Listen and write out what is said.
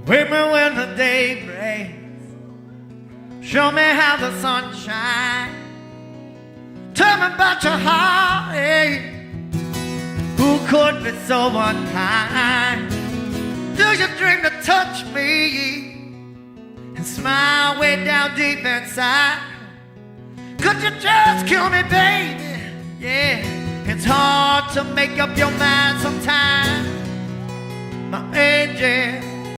Wake me when the day breaks. Show me how the sun shines. Tell me about your heartache. Who could be so unkind? Do you dream to touch me and smile way down deep inside? Could you just kill me, baby? Yeah, it's hard to make up your mind sometimes, my angel.